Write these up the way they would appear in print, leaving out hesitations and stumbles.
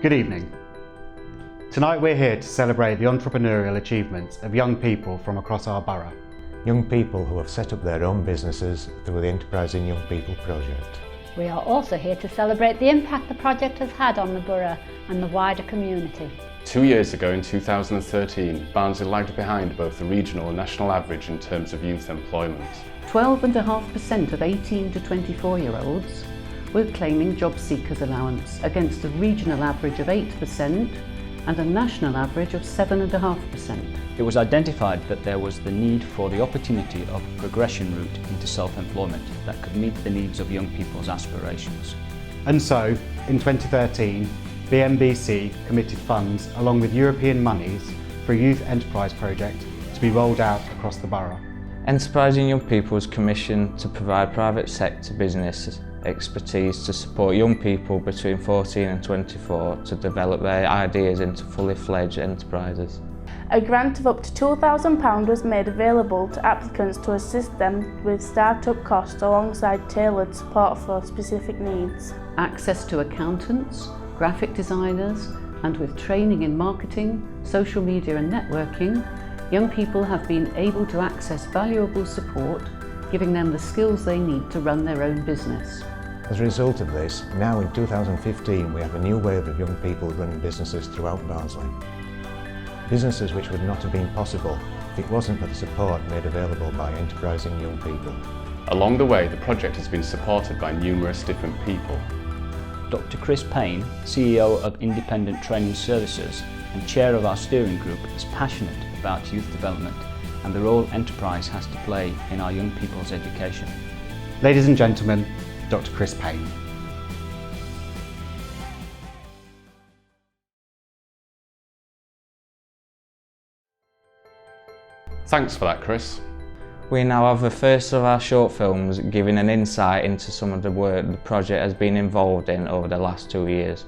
Good evening. Tonight we're here to celebrate the entrepreneurial achievements of young people from across our borough. Young people who have set up their own businesses through the Enterprising Young People project. We are also here to celebrate the impact the project has had on the borough and the wider community. 2 years ago in 2013, Barnsley lagged behind both the regional and national average in terms of youth employment. 12.5% of 18 to 24-year-olds were claiming job seekers allowance against a regional average of 8% and a national average of 7.5%. It was identified that there was the need for the opportunity of a progression route into self-employment that could meet the needs of young people's aspirations. And so, in 2013, BMBC committed funds along with European monies for a youth enterprise project to be rolled out across the borough. Enterprising Young People was commissioned to provide private sector business expertise to support young people between 14 and 24 to develop their ideas into fully fledged enterprises. A grant of up to £2,000 was made available to applicants to assist them with start-up costs alongside tailored support for specific needs. Access to accountants, graphic designers, and with training in marketing, social media and networking, young people have been able to access valuable support, giving them the skills they need to run their own business. As a result of this, now in 2015 we have a new wave of young people running businesses throughout Barnsley. Businesses which would not have been possible if it wasn't for the support made available by Enterprising Young People. Along the way, the project has been supported by numerous different people. Dr. Chris Payne, CEO of Independent Training Services and chair of our steering group, is passionate about youth development and the role enterprise has to play in our young people's education. Ladies and gentlemen, Dr. Chris Payne. Thanks for that, Chris. We now have the first of our short films giving an insight into some of the work the project has been involved in over the last 2 years.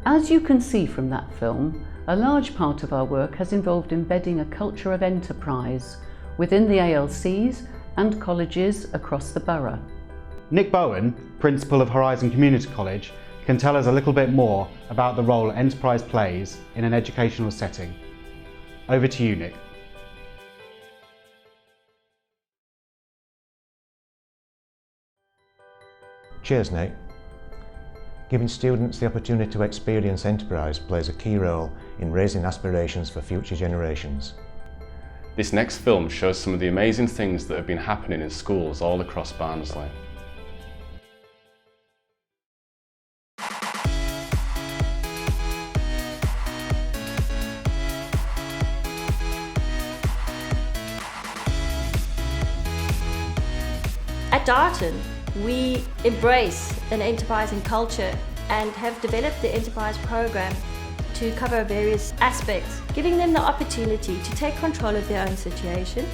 As you can see from that film, a large part of our work has involved embedding a culture of enterprise within the ALCs and colleges across the borough. Nick Bowen, Principal of Horizon Community College, can tell us a little bit more about the role enterprise plays in an educational setting. Over to you, Nick. Cheers, Nate. Giving students the opportunity to experience enterprise plays a key role in raising aspirations for future generations. This next film shows some of the amazing things that have been happening in schools all across Barnsley. At Darton, We embrace an enterprising culture and have developed the enterprise program to cover various aspects, giving them the opportunity to take control of their own situation,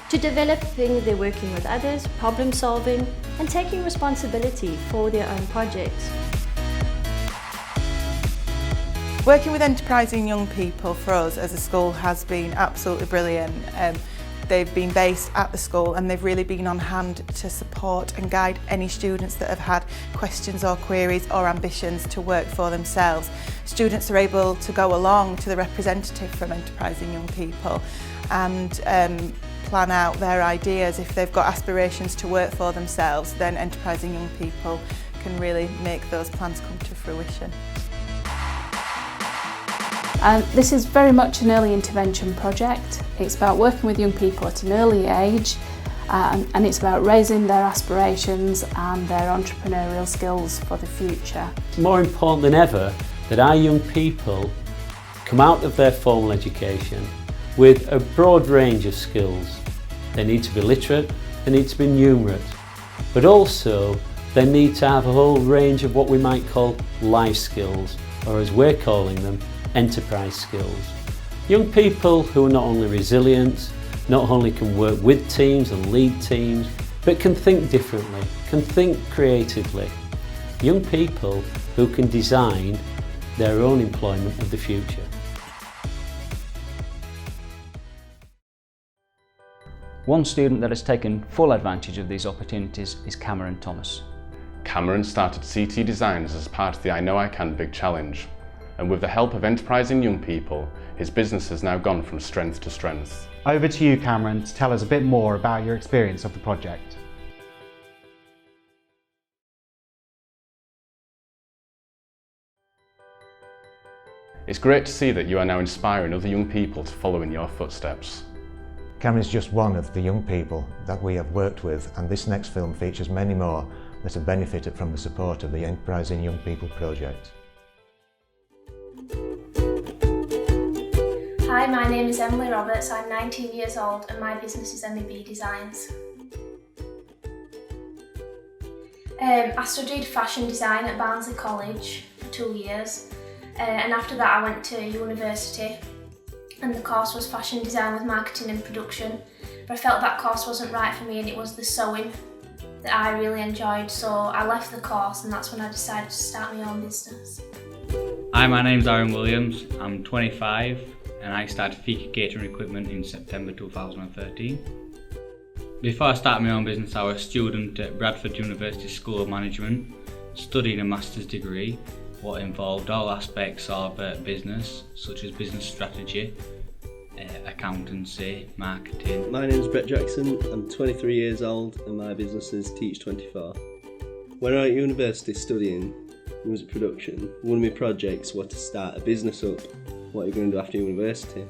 to developing their working with others, problem solving, and taking responsibility for their own projects. Working with enterprising young people for us as a school has been absolutely brilliant. They've been based at the school and they've really been on hand to support and guide any students that have had questions or queries or ambitions to work for themselves. Students are able to go along to the representative from enterprising young people and plan out their ideas. If they've got aspirations to work for themselves, then enterprising young people can really make those plans come to fruition. This is very much an early intervention project. It's about working with young people at an early age and it's about raising their aspirations and their entrepreneurial skills for the future. It's more important than ever that our young people come out of their formal education with a broad range of skills. They need to be literate, they need to be numerate, but also they need to have a whole range of what we might call life skills, or as we're calling them, enterprise skills. Young people who are not only resilient, not only can work with teams and lead teams, but can think differently, can think creatively. Young people who can design their own employment of the future. One student that has taken full advantage of these opportunities is Cameron Thomas. Cameron started CT Designs as part of the I Know I Can Big Challenge, and with the help of enterprising young people, his business has now gone from strength to strength. Over to you, Cameron, to tell us a bit more about your experience of the project. It's great to see that you are now inspiring other young people to follow in your footsteps. Cameron is just one of the young people that we have worked with, and this next film features many more that have benefited from the support of the Enterprising Young People project. Hi, my name is Emily Roberts, I'm 19 years old and my business is MEB Designs. I studied fashion design at Barnsley College for 2 years and after that I went to university and the course was fashion design with marketing and production, but I felt that course wasn't right for me and it was the sewing that I really enjoyed, so I left the course and that's when I decided to start my own business. Hi, my name's Aaron Williams, I'm 25 and I started Fika Catering Equipment in September 2013. Before I started my own business, I was a student at Bradford University School of Management, studying a master's degree, what involved all aspects of business, such as business strategy, accountancy, marketing. My name is Brett Jackson, I'm 23 years old and my business is Teach24. When I was at university studying music production, one of my projects was to start a business up. What you're going to do after university.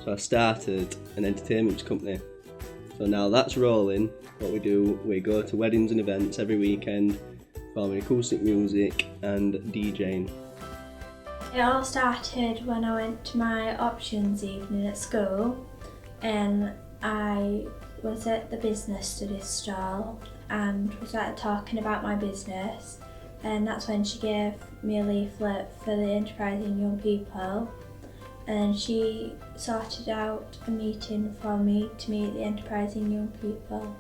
So I started an entertainment company. So now that's rolling. What we do, we go to weddings and events every weekend, performing acoustic music and DJing. It all started when I went to my options evening at school and I was at the business studies stall and we started talking about my business. And that's when she gave me a leaflet for the Enterprising Young People and she sorted out a meeting for me to meet the Enterprising Young People.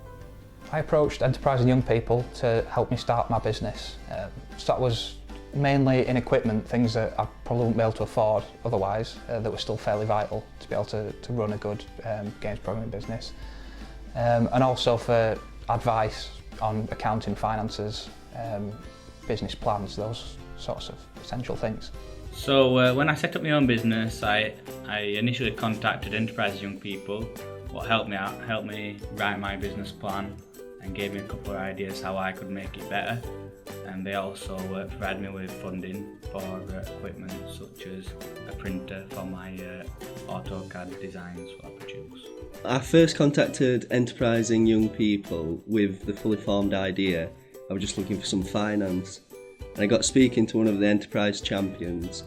I approached Enterprising Young People to help me start my business. So that was mainly in equipment, things that I probably wouldn't be able to afford otherwise, that were still fairly vital to be able to run a good games programming business. And also for advice on accounting, finances, business plans, those sorts of essential things. So when I set up my own business, I initially contacted Enterprise Young People, what helped me write my business plan and gave me a couple of ideas how I could make it better. And they also provided me with funding for equipment such as a printer for my AutoCAD designs what I produce. I first contacted Enterprising Young People with the fully formed idea. I was just looking for some finance. And I got speaking to one of the enterprise champions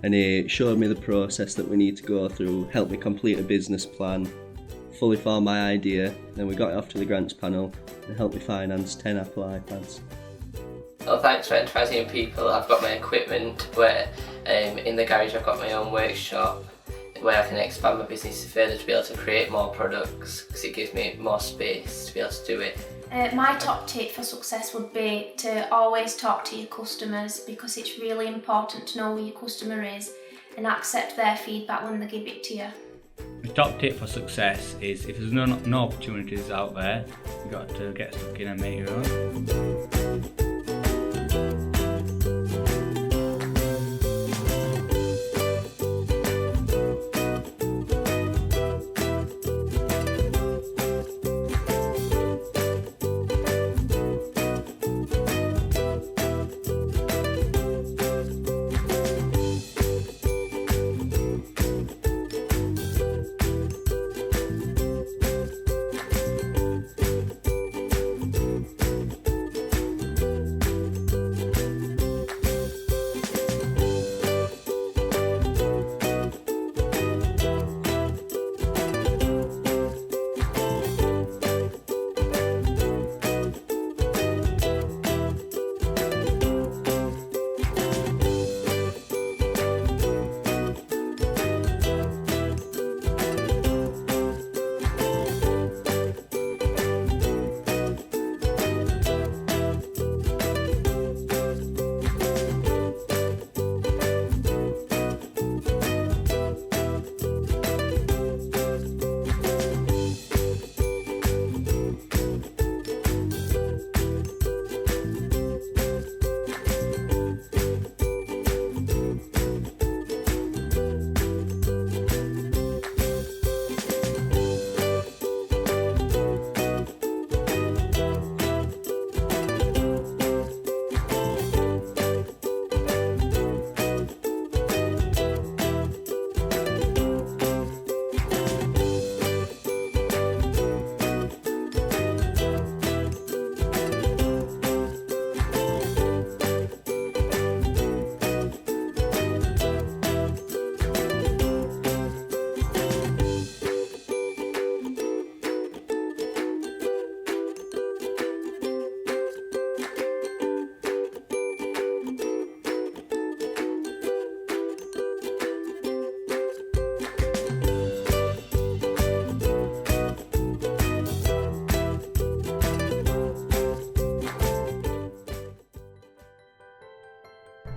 and he showed me the process that we need to go through, helped me complete a business plan, fully formed my idea, then we got it off to the grants panel and helped me finance 10 Apple iPads. Well, thanks for Enterprising Young People, I've got my equipment where in the garage I've got my own workshop where I can expand my business further to be able to create more products because it gives me more space to be able to do it. My top tip for success would be to always talk to your customers because it's really important to know who your customer is and accept their feedback when they give it to you. The top tip for success is if there's no opportunities out there, you've got to get stuck in and make your own.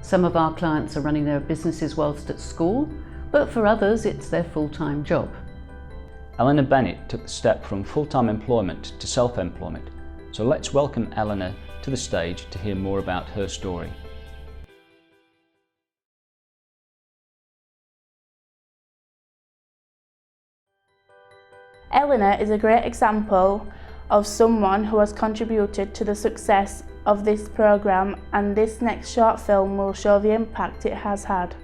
Some of our clients are running their businesses whilst at school, but for others it's their full-time job. Eleanor Bennett took the step from full-time employment to self-employment, so let's welcome Eleanor to the stage to hear more about her story. Eleanor is a great example of someone who has contributed to the success of this programme, and this next short film will show the impact it has had.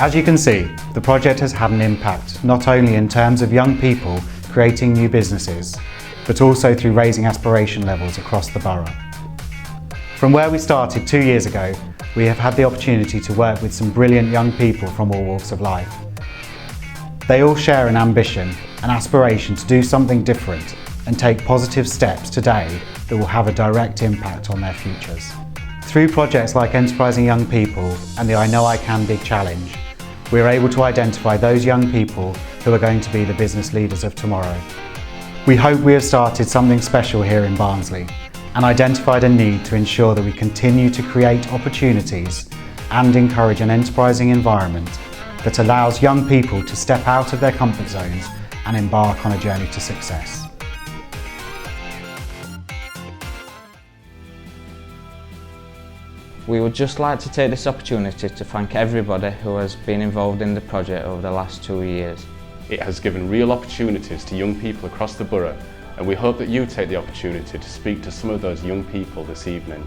As you can see, the project has had an impact, not only in terms of young people creating new businesses, but also through raising aspiration levels across the borough. From where we started 2 years ago, we have had the opportunity to work with some brilliant young people from all walks of life. They all share an ambition, an aspiration to do something different and take positive steps today that will have a direct impact on their futures. Through projects like Enterprising Young People and the I Know I Can Big Challenge, we are able to identify those young people who are going to be the business leaders of tomorrow. We hope we have started something special here in Barnsley and identified a need to ensure that we continue to create opportunities and encourage an enterprising environment that allows young people to step out of their comfort zones and embark on a journey to success. We would just like to take this opportunity to thank everybody who has been involved in the project over the last 2 years. It has given real opportunities to young people across the borough, and we hope that you take the opportunity to speak to some of those young people this evening.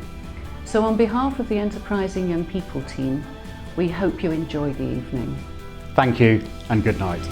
So on behalf of the Enterprising Young People team, we hope you enjoy the evening. Thank you and good night.